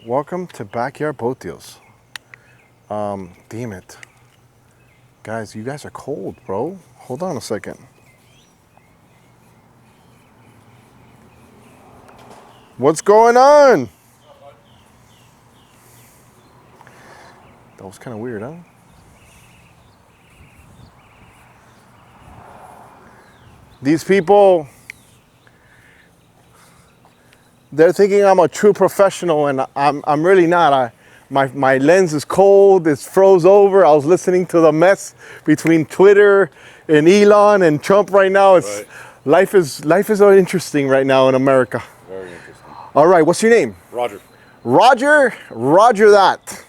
Welcome to Backyard Boat Deals. Damn it. Guys, you guys are cold, bro. Hold on a second. What's going on? That was kind of weird, huh? These people, they're thinking I'm a true professional, and I'm really not. My lens is cold, it's froze over. I was listening to the mess between Twitter and Elon and Trump right now. It's Right. life is interesting right now in America. Very interesting. All right, what's your name? Roger. Roger that.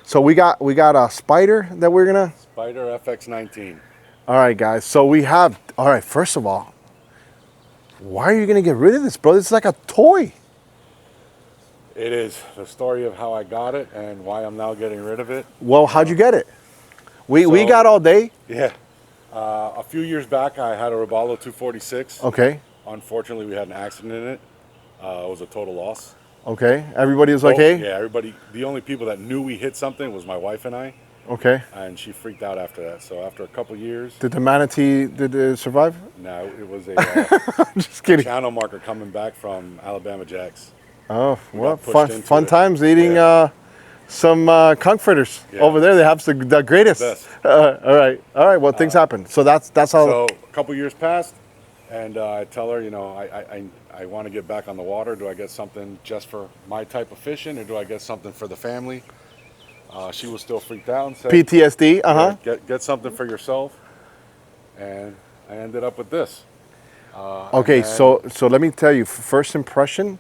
So we got a spider that we're gonna. Spider FX19. All right, guys. So we have. All right. First of all, why are you gonna get rid of this, bro? It's like a toy. It is the story of how I got it and why I'm now getting rid of it. Well, how'd you get it? We So- got all day. Yeah. A few years back, I had a Robalo 246. Okay. Unfortunately, we had an accident in it. It was a total loss. Okay. Everybody was like, Oh, hey. Yeah, everybody. The only people that knew we hit something was my wife and I, Okay. and she freaked out after that. So after a couple years, Did the manatee did it survive? now it was a Just kidding. channel marker coming back from Alabama Jacks. Oh, well, got pushed into fun it. times eating Yeah. some conch fritters Yeah. over there. They have the greatest. Best. All right. Well, things happen. So that's how. So a couple years passed, and I tell her, I want to get back on the water. Do I get something just for my type of fishing, or do I get something for the family? She was still freaked out and said, PTSD. Uh huh. "Yeah, get something for yourself." And I ended up with this. Okay, and so let me tell you, first impression,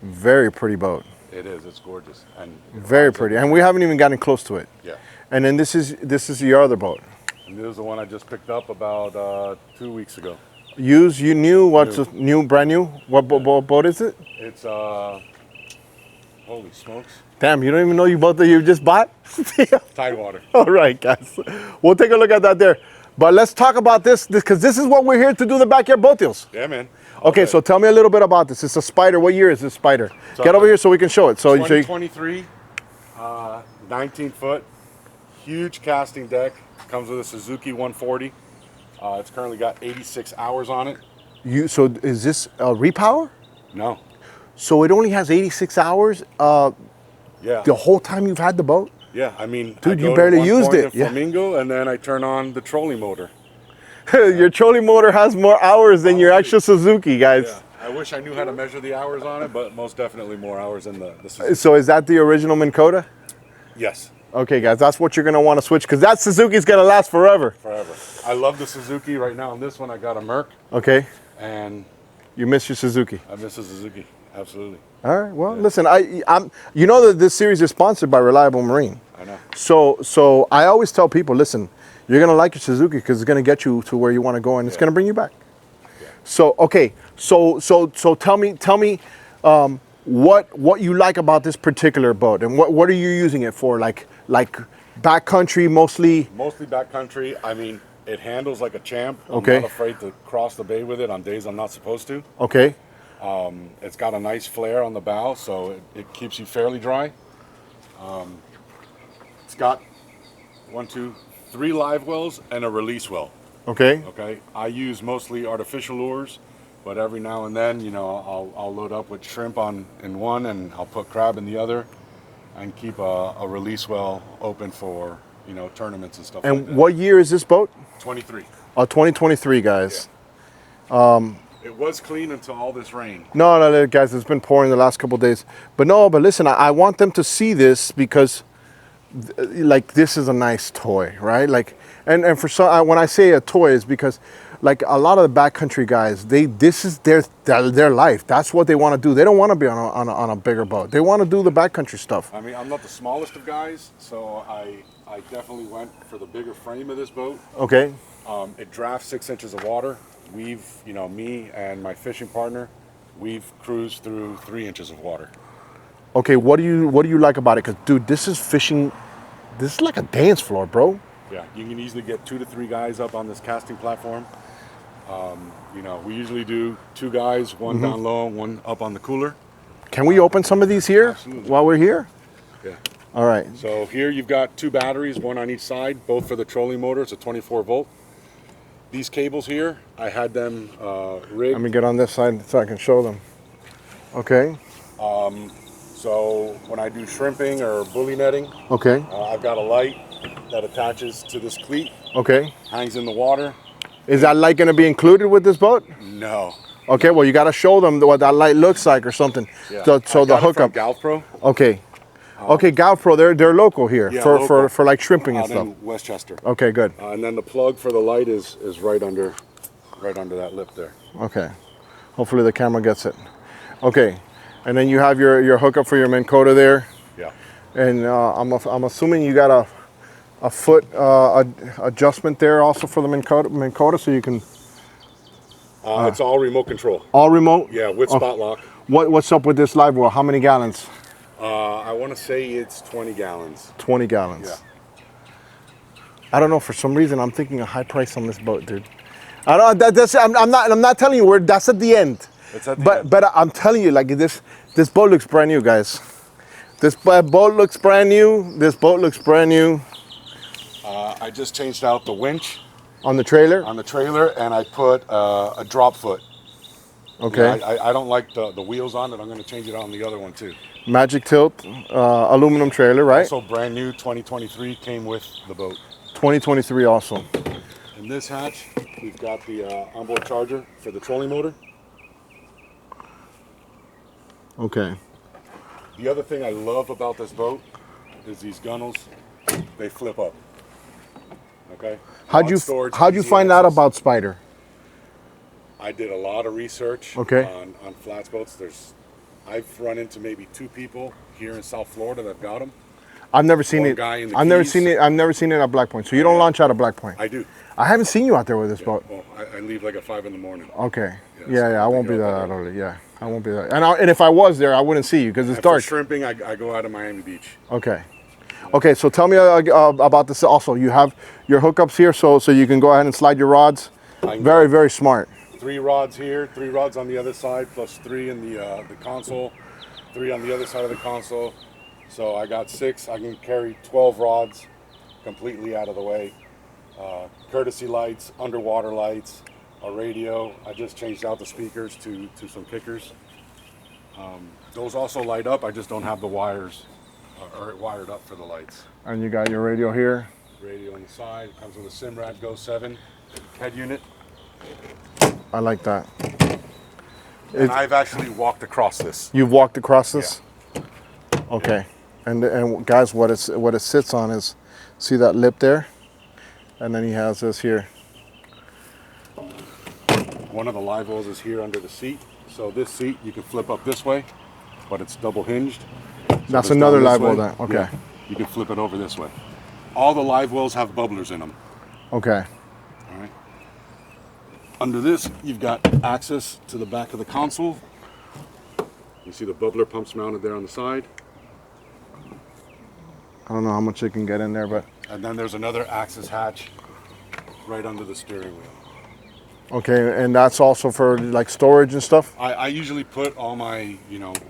very pretty boat, it is. It's gorgeous and very pretty, and we haven't even gotten close to it. Yeah. And then this is your other boat. And this is the one I just picked up about 2 weeks ago. Used, you knew what's New. new, brand new. What boat is it? It's holy smokes, Damn, you don't even know you boat that you just bought. Tidewater. All right, guys, we'll take a look at that there. But let's talk about this because this is what we're here to do, the backyard boat deals. Yeah, man. Okay, so tell me a little bit about this. It's a spider. What year is this spider? Get over here so we can show it. So, 2023, 19 foot, huge casting deck. Comes with a Suzuki 140. It's currently got 86 hours on it. so is this a repower? No. So it only has 86 hours Yeah. the whole time you've had the boat? Yeah. I mean, Dude, I you go to barely one used point it. in Yeah. Flamingo, and then I turn on the trolley motor. Your trolling motor has more hours than your actual Suzuki, guys. Yeah. I wish I knew how to measure the hours on it, but most definitely more hours than the Suzuki. So is that the original Minn Kota? Yes. Okay, guys, that's what you're going to want to switch because that Suzuki's going to last forever. Forever. I love the Suzuki. Right now on this one, I got a Merc, Okay? and You miss your Suzuki. I miss the Suzuki. Absolutely. All right. Well, listen, I'm you know that this series is sponsored by Reliable Marine. I know. So I always tell people, listen, you're going to like your Suzuki because it's going to get you to where you want to go and it's going to bring you back. Yeah. So, okay. So tell me what you like about this particular boat and what are you using it for? Like backcountry mostly? Mostly backcountry. I mean, it handles like a champ. I'm Okay. not afraid to cross the bay with it on days I'm not supposed to. Okay. It's got a nice flare on the bow, so it keeps you fairly dry. It's got 3 live wells and a release well. Okay. Okay, I use mostly artificial lures, but every now and then, I'll load up with shrimp in one, and I'll put crab in the other, and keep a release well open for tournaments and stuff like And that. what year is this boat? 23. 2023, guys. It was clean until all this rain. No, guys, it's been pouring the last couple of days. But listen, I want them to see this because, like, this is a nice toy, right? Like, and for some, when I say a toy, is because, like, a lot of the backcountry guys, this is their life. That's what they want to do. They don't want to be on a bigger boat. They want to do the backcountry stuff. I mean, I'm not the smallest of guys, so I definitely went for the bigger frame of this boat. Okay. It drafts 6 inches of water. We've, me and my fishing partner, we've cruised through 3 inches of water. Okay. What do you like about it? Because, dude, this is fishing. This is like a dance floor, bro. Yeah, you can easily get 2 to 3 guys up on this casting platform. We usually do 2 guys, one down low, one up on the cooler. Can we open some of these here Absolutely. while we're here? Yeah. All right. So here you've got 2 batteries, one on each side, both for the trolling motor. It's a 24 volt. These cables here, I had them rigged. Let me get on this side so I can show them. Okay. So when I do shrimping or bully netting, Okay. I've got a light that attaches to this cleat, Okay. hangs in the water. Is that light going to be included with this boat? No. Okay. Well, you got to show them what that light looks like or something. Yeah. So the hookup. Galpro. Okay. Okay. Galpro, they're local here Yeah, for local. like shrimping and Out stuff. in Westchester. Okay. Good. And then the plug for the light is right under that lip there. Okay. Hopefully the camera gets it. Okay. And then you have your hookup for your Minn Kota there. Yeah. And I'm assuming you got a foot adjustment there also for the Minn Kota, so you can It's all remote control. all remote. Yeah, with spot lock. What's up with this live well? How many gallons? I want to say it's 20 gallons. 20 gallons. Yeah. I don't know. For some reason, I'm thinking a high price on this boat, dude. I don't. I'm not telling you where. That's at the end. It's at the end. But I'm telling you, like this boat looks brand new, guys. This boat looks brand new. This boat looks brand new. I just changed out the winch On the trailer. on the trailer, and I put a drop foot. Okay. Yeah, I don't like the wheels on it. I'm going to change it on the other one too. Magic tilt, aluminum trailer, right? Also brand new, 2023, came with the boat. 2023 also. In this hatch, we've got the onboard charger for the trolling motor. Okay. The other thing I love about this boat is these gunnels. They flip up. Okay. How'd you find out about Spider? I did a lot of research Okay. on flats boats. I've run into maybe 2 people here in South Florida that got them. I've never seen One it. guy in the I've never Keys. seen it. I've never seen it at Black Point. So you don't launch out of Black Point. I do. I haven't seen you out there with this boat. Well, I leave like at 5 in the morning. Okay. Yeah, Yeah, so yeah. I I won't think be you're that up there. early. Yeah, I won't be that. And if I was there, I wouldn't see you because it's And for dark. shrimping, I go out of Miami Beach. Okay. Okay. So tell me about this. Also, you have your hookups here, so you can go ahead and slide your rods. I can Very, very smart. 3 rods here, 3 rods on the other side, plus 3 in the console, 3 on the other side of the console. So I got 6. I can carry 12 rods completely out of the way. Courtesy lights, underwater lights, a radio. I just changed out the speakers to some kickers. Those also light up. I just don't have the wires or wired up for the lights. And you got your radio here. Radio on the side. It comes with a Simrad Go 7 head unit. I like that. And I've actually walked across this. You've walked across this. Okay. And guys, what it sits on is, see that lip there, and then he has this here. One of the live wells is here under the seat. So this seat you can flip up this way, but it's double hinged. So That's this another down this live well way, then. Okay. yeah, you can flip it over this way. All the live wells have bubblers in them. Okay. All right. Under this, you've got access to the back of the console. You see the bubbler pumps mounted there on the side. I don't know how much it can get in there, but And then there's another access hatch right under the steering wheel. okay. And that's also for like storage and stuff. I usually put all my,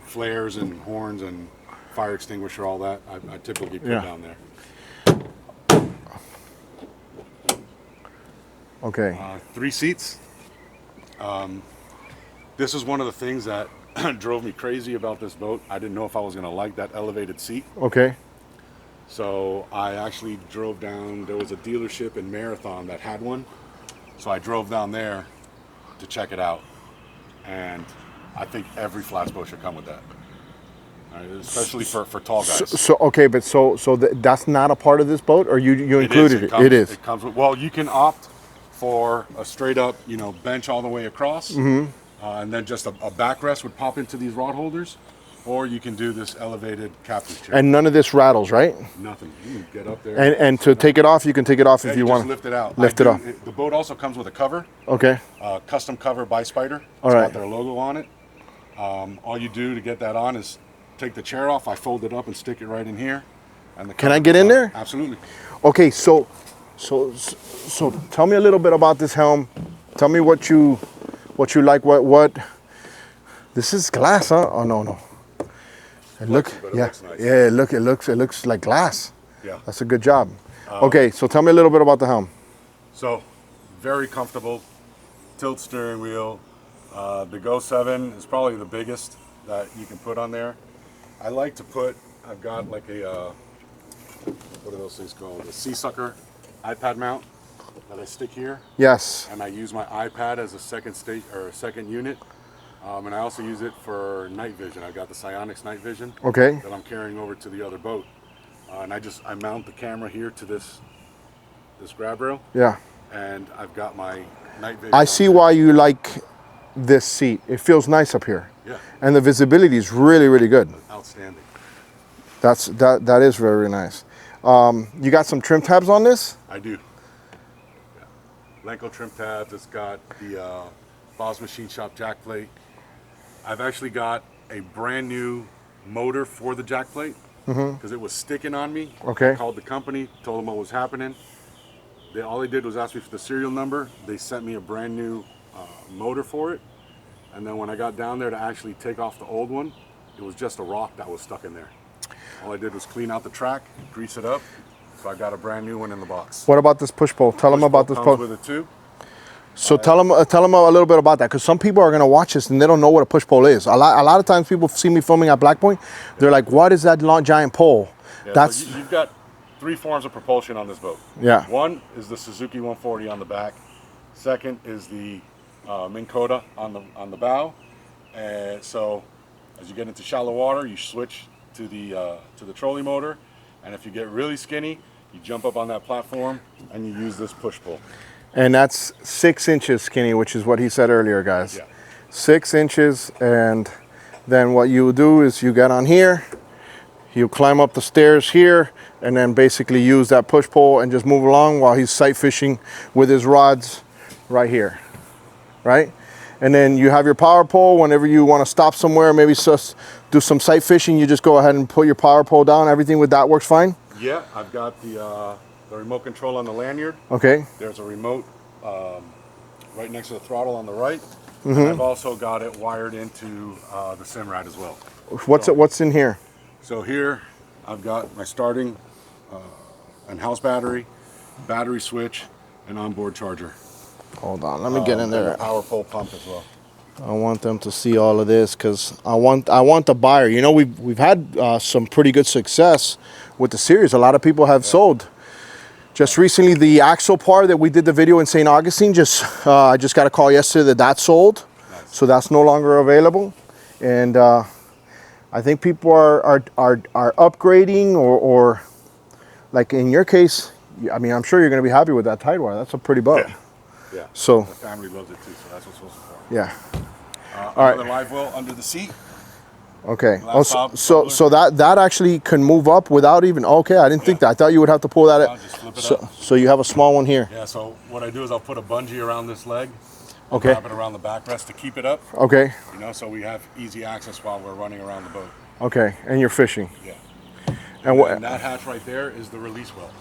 flares and horns and fire extinguisher, all that. I typically put down there. Okay. 3 seats. This is one of the things that drove me crazy about this boat. I didn't know if I was going to like that elevated seat. Okay. So I actually drove down. There was a dealership in Marathon that had one. So I drove down there to check it out. And I think every flats boat should come with that. All right, especially for tall guys. So okay, but so that's not a part of this boat, or you included it? It is. It comes with, well, you can opt for a straight up, bench all the way across. Mm-hmm. And then just a backrest would pop into these rod holders. Or you can do this elevated captain's chair. And none of this rattles, right? Nothing. You can get up there. And to take it off, you can take it off if you just want. lift it out. Lift it off. The boat also comes with a cover. Okay. Custom cover by Spider. All It's right. got their logo on it. All you do to get that on is take the chair off. I fold it up and stick it right in here. And Can I get in there? Absolutely. Okay, so tell me a little bit about this helm. Tell me what you like. What? This is glass, huh? Oh no. flexy, but it yeah, looks nice. yeah. It looks like glass. Yeah. That's a good job. Okay, so tell me a little bit about the Helm. So, very comfortable. Tilt steering wheel. The Go 7 is probably the biggest that you can put on there. I like to put, I've got like a, what are those things called? A C-sucker iPad mount that I stick here. Yes. And I use my iPad as a second state or a second unit. And I also use it for night vision. I've got the Psionics night vision Okay. that I'm carrying over to the other boat. And I mount the camera here to this grab rail. Yeah. And I've got my night vision. I see why you like this seat. It feels nice up here. Yeah. And the visibility is really, really good. Outstanding. That is very nice. You got some trim tabs on this? I do. Yeah. Lenco trim tabs. It's got the Boss Machine Shop jack plate. I've actually got a brand new motor for the jack plate because it was sticking on me. Okay. I called the company, told them what was happening. All they did was ask me for the serial number. They sent me a brand new motor for it. And then when I got down there to actually take off the old one, it was just a rock that was stuck in there. All I did was clean out the track, grease it up. So I got a brand new one in the box. What about this push pull? Tell them about this comes push. with it too. So tell them a little bit about that, because some people are going to watch this and they don't know what a push pole is. A lot of times people see me filming at Black Point, they're like, "What is that long giant pole?" Yeah, That's so you've got 3 forms of propulsion on this boat. Yeah. One is the Suzuki 140 on the back. Second is the Minn Kota on the bow. And so as you get into shallow water, you switch to the trolley motor. And if you get really skinny, you jump up on that platform and you use this push pull. and that's 6 inches skinny, which is what he said earlier, guys. Yeah. 6 inches, and then what you do is you get on here, you climb up the stairs here, and then basically use that push pole and just move along while he's sight fishing with his rods right here, right? And then you have your power pole. Whenever you want to stop somewhere, maybe just do some sight fishing, you just go ahead and put your power pole down. Everything with that works fine? Yeah, I've got the remote control on the lanyard. Okay. There's a remote right next to the throttle on the right. And I've also got it wired into the Simrad as well. What's in here? So here I've got my starting and house battery switch, and onboard charger. Hold on, let me get in And there. a power pole pump as well. I want them to see all of this because I want the buyer. You know, we've had some pretty good success with the series. A lot of people have sold. Just recently, the axle part that we did the video in St. Augustine, I just got a call yesterday that sold. Nice. So that's no longer available. And I think people are upgrading or like in your case, I mean, I'm sure you're going to be happy with that Tidewire. That's a pretty boat. Yeah. Yeah. So the family loves it too, so that's what's supposed to. Yeah. All right. Another live well under the seat. Okay. Laptop, So that actually can move up without even. Okay, I didn't think that. I thought you would have to pull that. Just flip it up. So you have a small one here. Yeah. So what I do is I'll put a bungee around this leg. Okay. Wrap it around the backrest to keep it up. Okay. You know, so we have easy access while we're running around the boat. Okay, and you're fishing. Yeah. And that hatch right there is the release well.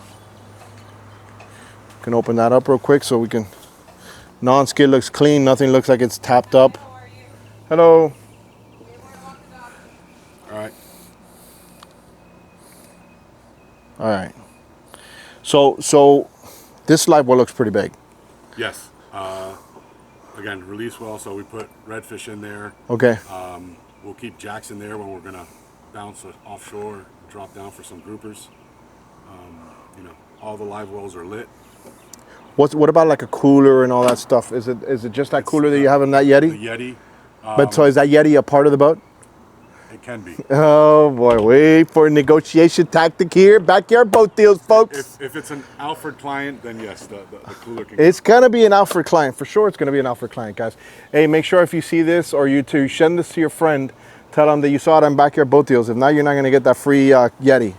Can open that up real quick so we can. Non-skid looks clean. Nothing looks like it's tapped up. Hello. All right. All right. So this live well looks pretty big. Yes. Again, release well, so we put redfish in there. Okay. We'll keep jacks in there when we're gonna bounce it offshore, drop down for some groupers. You know, all the live wells are lit. What about like a cooler and all that stuff? Is it just that cooler that you have in that Yeti? The Yeti. But so is that Yeti a part of the boat? It can be. Oh boy, wait for a negotiation tactic here. Backyard boat deals, folks. If it's an Alfred client, then yes, the cooler can. It's gonna be an Alfred client for sure. It's gonna be an Alfred client, guys. Hey, make sure if you see this or you to send this to your friend, tell them that you saw it on Backyard Boat Deals. If not, you're not gonna get that free Yeti.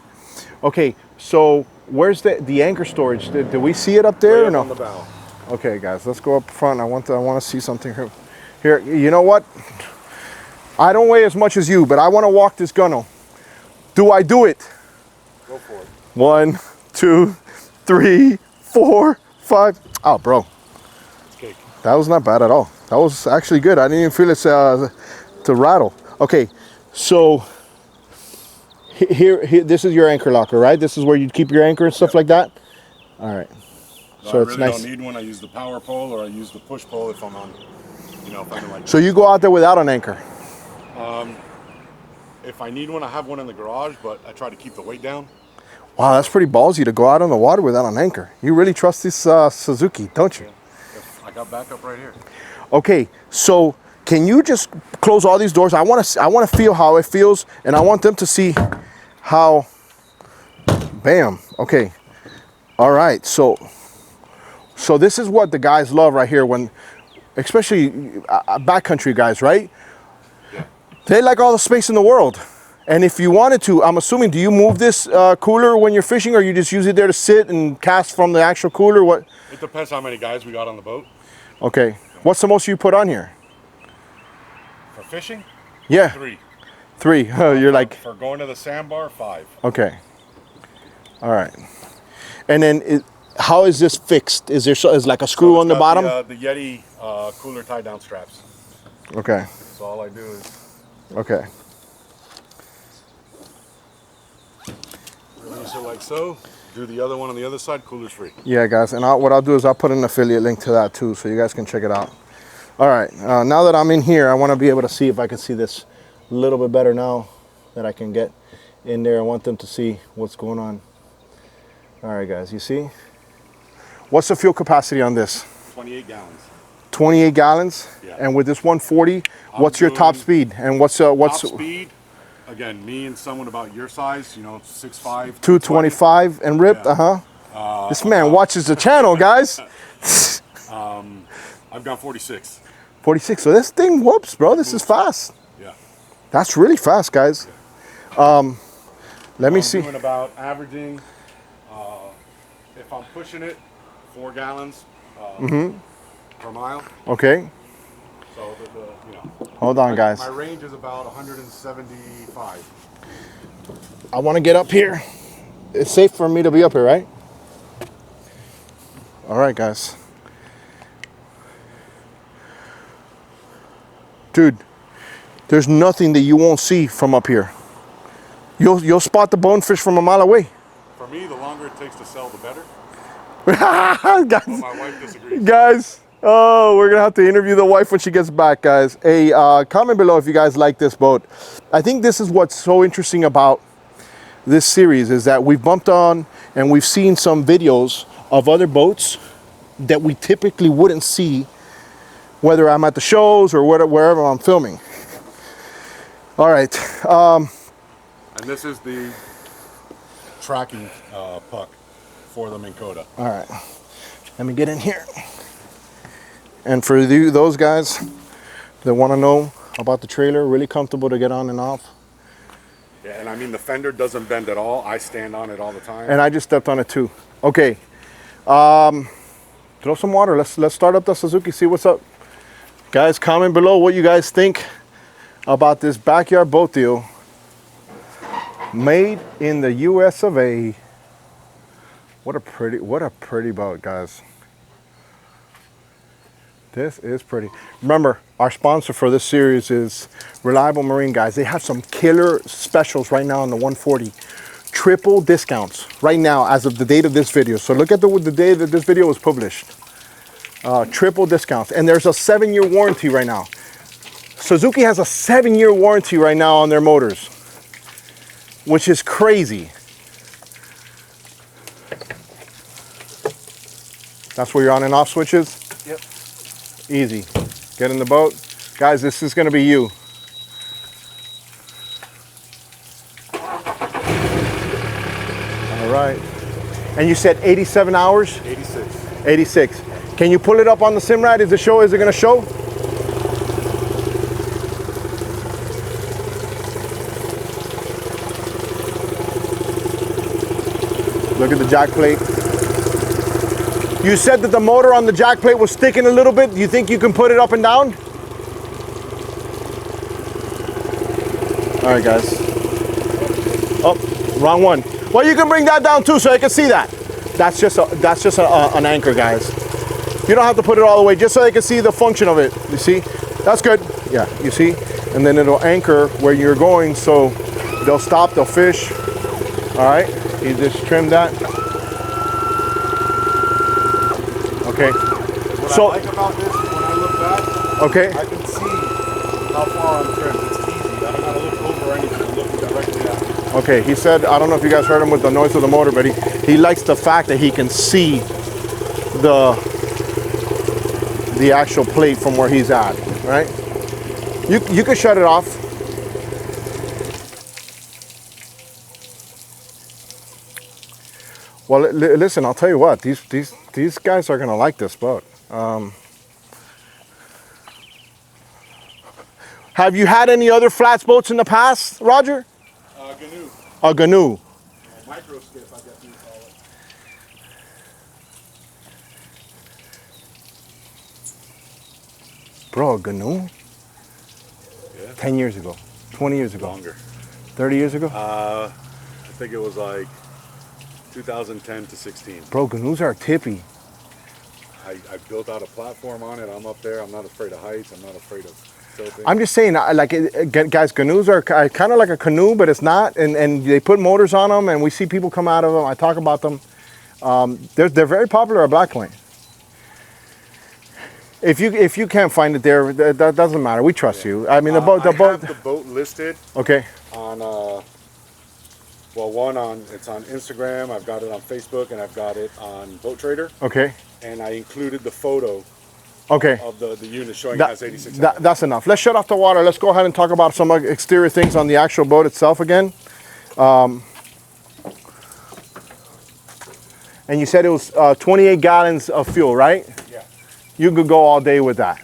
Okay, so where's the anchor storage? Did we see it up there Right or no? on the bow. Okay, guys, let's go up front. I want to see something here. Here, you know what? I don't weigh as much as you, but I want to walk this gunnel. Do I do it? Go for it. 1, 2, 3, 4, 5. Oh, bro. It's cake. That was not bad at all. That was actually good. I didn't even feel it to rattle. Okay, so Here, this is your anchor locker, right? This is where you keep your anchor and stuff like that. All right. So I really don't need one. I use the power pole or I use the push pole if I'm on, if I'm like. So you go out there without an anchor? If I need one, I have one in the garage, but I try to keep the weight down. Wow, that's pretty ballsy to go out on the water without an anchor. You really trust this Suzuki, don't you? I got backup right here. Okay, so can you just close all these doors? I want to feel how it feels, and I want them to see how. Bam. Okay. All right. So this is what the guys love right here, when, especially backcountry guys, right? Yeah. They like all the space in the world. And if you wanted to, I'm assuming, do you move this cooler when you're fishing, or you just use it there to sit and cast from the actual cooler? What? It depends how many guys we got on the boat. Okay. What's the most you put on here? For fishing? Yeah. 3. 3. You're like. For going to the sandbar, 5. Okay. All right. And then, how is this fixed? Is there is like a screw on the bottom? The Yeti cooler tie down straps. Okay. So all I do is. Okay. Release it like so. Do the other one on the other side. Cooler's free. Yeah, guys. And what I'll do is I'll put an affiliate link to that too, so you guys can check it out. All right. Now that I'm in here, I want to be able to see if I can see this a little bit better now that I can get in there. I want them to see what's going on. All right, guys. You see? What's the fuel capacity on this? 28 gallons. 28 gallons. Yeah. And with this 140, what's your top speed? And what's top speed? Again, me and someone about your size, 6'5", 225 and ripped. Yeah. This man watches the channel, guys. I've got 46. 46. So this thing whoops, bro. This is fast. Yeah. That's really fast, guys. Let me see. I'm doing about averaging, if I'm pushing it, 4 gallons per mile. Okay. So Hold on, guys. My range is about 175. I want to get up here. It's safe for me to be up here, right? All right, guys. Dude, there's nothing that you won't see from up here. You'll spot the bonefish from a mile away. For me, the longer it takes to sell, the better. Guys, but my wife disagrees. Guys, oh, we're gonna have to interview the wife when she gets back, guys. Hey, comment below if you guys like this boat. I think this is what's so interesting about this series, is that we've bumped on and we've seen some videos of other boats that we typically wouldn't see, whether I'm at the shows or wherever I'm filming. All right. And this is the tracking puck for the Minn Kota. All right. Let me get in here. And for those guys that want to know about the trailer, really comfortable to get on and off. Yeah, and I mean, the fender doesn't bend at all. I stand on it all the time. And I just stepped on it too. Okay. Throw some water. Let's start up the Suzuki, see what's up. Guys, comment below what you guys think about this backyard boat deal. Made in the US of A. What a pretty boat, guys. This is pretty. Remember, our sponsor for this series is Reliable Marine, guys. They have some killer specials right now on the 140. Triple discounts right now as of the date of this video. So look at the day that this video was published. Triple discounts. And there's a 7-year warranty right now. Suzuki has a 7-year warranty right now on their motors, which is crazy. That's where your on and off switches? Yep. Easy. Get in the boat. Guys, this is going to be you. All right. And you said 87 hours? 86. 86. Can you pull it up on the Simrad? Is it going to show? Look at the jack plate. You said that the motor on the jack plate was sticking a little bit. Do you think you can put it up and down? All right, guys. Oh, wrong one. Well, you can bring that down too so I can see that. That's just an anchor, guys. You don't have to put it all the way, just so I can see the function of it. You see? That's good. Yeah, you see? And then it'll anchor where you're going, so They'll stop, they'll fish. All right, he just trimmed that. Okay. What So, I like about this is when I look back, okay. I can see how far I'm trimmed. It's easy. I don't gotta look over anything. I'm looking directly at it. Okay, he said, I don't know if you guys heard him with the noise of the motor, but he likes the fact that he can see the actual plate from where he's at, right? You can shut it off. Well, listen, I'll tell you what, these guys are gonna like this boat. Have you had any other flats boats in the past, Roger? GNU. A GNU. Micro skiff, I guess you call it. Bro, a GNU? Yeah. 10 years ago, 20 years ago, Longer. 30 years ago? I think it was like 2010 to 16. Bro, GNUs are tippy. I built out a platform on it. I'm up there. I'm not afraid of heights. I'm not afraid of tilting. I'm just saying, guys, GNUs are kind of like a canoe, but it's not. And they put motors on them, and we see people come out of them. I talk about them. They're very popular at Black Point. If you can't find it there, that doesn't matter. We trust you. I mean, the boat. I have the boat listed Okay. on it's on Instagram. I've got it on Facebook, and I've got it on Boat Trader. Okay. And I included the photo Okay. of the unit showing it has 86 hours. That's enough. Let's shut off the water. Let's go ahead and talk about some exterior things on the actual boat itself again. And you said it was 28 gallons of fuel, right? Yeah. You could go all day with that.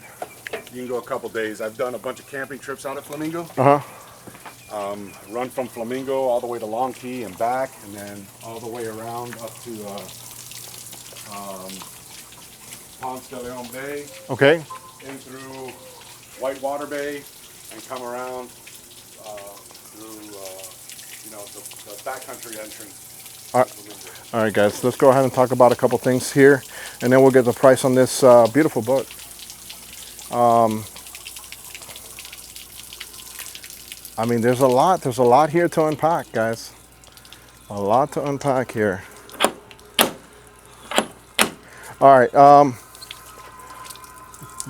You can go a couple days. I've done a bunch of camping trips out of Flamingo. Run from Flamingo all the way to Long Key and back, and then all the way around up to Ponce de Leon Bay, Okay. in through Whitewater Bay, and come around through the backcountry entrance. All right, guys. Let's go ahead and talk about a couple things here, and then we'll get the price on this beautiful boat. I mean, there's a lot here to unpack, guys. A lot to unpack here. All right,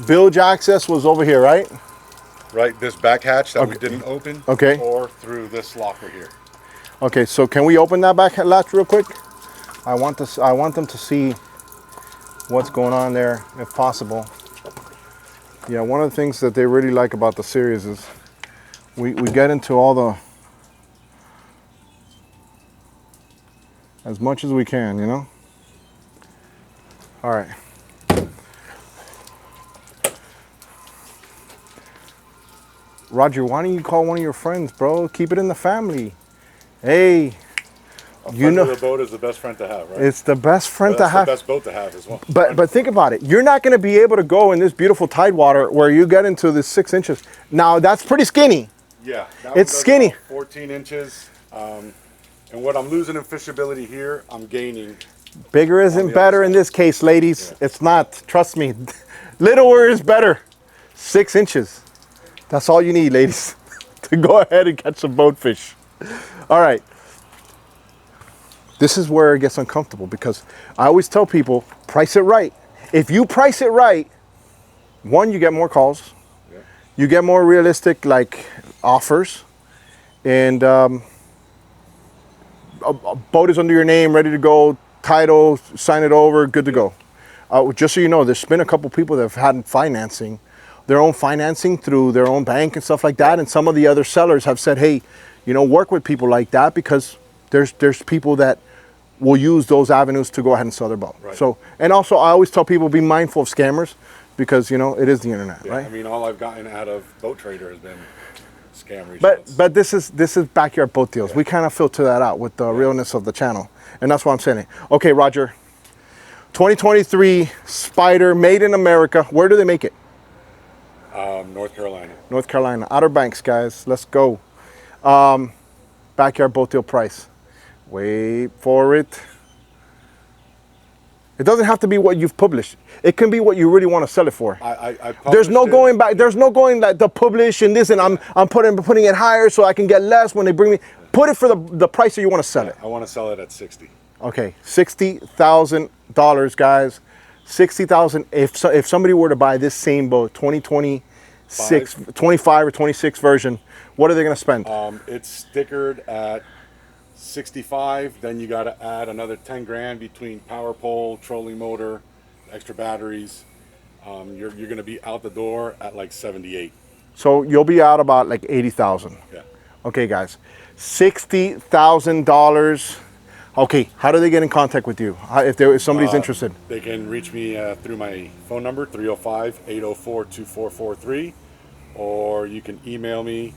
bilge access was over here, right? Right, this back hatch that we didn't open, Okay. or through this locker here. Okay, so can we open that back latch real quick? I want them to see what's going on there, if possible. Yeah, one of the things that they really like about the series is we get into all the, as much as we can, you know? All right. Roger, why don't you call one of your friends, bro? Keep it in the family. Hey, You know, the boat is the best friend to have, right? it's the best friend to That's have. the best boat to have as well. But think about it. You're not going to be able to go in this beautiful tidewater where you get into this 6 inches. Now, that's pretty skinny. Yeah, that It's one does skinny. about 14 inches. And what I'm losing in fishability here, I'm gaining. Bigger isn't the better other in side. this case, ladies. Yeah. It's not. Trust me. Littler is better. 6 inches. That's all you need, ladies, to go ahead and catch some boatfish. All right. This is where it gets uncomfortable because I always tell people, price it right. If you price it right, one, you get more calls. Yeah. You get more realistic offers, and a boat is under your name, ready to go, title, sign it over, good to go. Just so you know, there's been a couple people that have had their own financing through their own bank and stuff like that, and some of the other sellers have said, hey, work with people like that because there's people that will use those avenues to go ahead and sell their boat. Right. So, and also I always tell people be mindful of scammers because it is the internet, Yeah, right? I mean, all I've gotten out of Boat Trader has been scam results. But this is backyard boat deals. Yeah. We kind of filter that out with the realness of the channel, and that's why I'm saying it. Okay, Roger. 2023 Spider, made in America. Where do they make it? North Carolina. North Carolina. Outer Banks, guys. Let's go. Backyard boat deal price. Wait for it. It doesn't have to be what you've published. It can be what you really want to sell it for. I There's no published going back. There's no going like the publish and this, and I'm putting it higher so I can get less when they bring me. Put it for the price that you want to sell it. I want to sell it at 60. Okay, $60,000, guys. 60,000. If somebody were to buy this same boat, 2026, 25 or 26 version, what are they going to spend? It's stickered at 65. Then you got to add another 10 grand between power pole, trolling motor, extra batteries. You're going to be out the door at like 78. So you'll be out about like 80,000. Yeah. Okay, guys, $60,000. Okay, how do they get in contact with you if somebody's interested? They can reach me through my phone number, 305-804-2443, or you can email me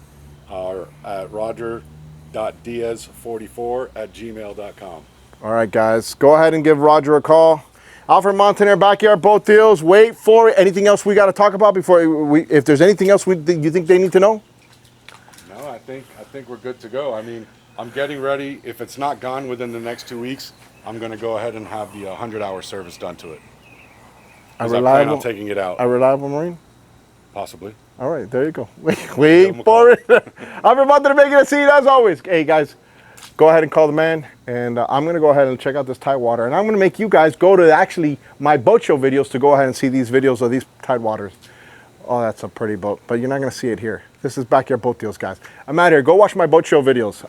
at roger.diaz44@gmail.com. All right, guys, go ahead and give Roger a call. Alfred Montaner, Backyard Boat Deals. Wait for it. Anything else we got to talk about before if there's anything else you think they need to know? No, I think we're good to go. I mean, I'm getting ready. If it's not gone within the next 2 weeks, I'm going to go ahead and have the 100-hour service done to it. I plan on taking it out. A reliable Marine? Possibly. All right, there you go. Wait for it. Alfred Montaner making a scene as always. Hey, guys, go ahead and call the man. And I'm going to go ahead and check out this Tidewater. And I'm going to make you guys go to actually my boat show videos to go ahead and see these videos of these Tidewaters. Oh, that's a pretty boat. But you're not going to see it here. This is Backyard Boat Deals, guys. I'm out here. Go watch my boat show videos.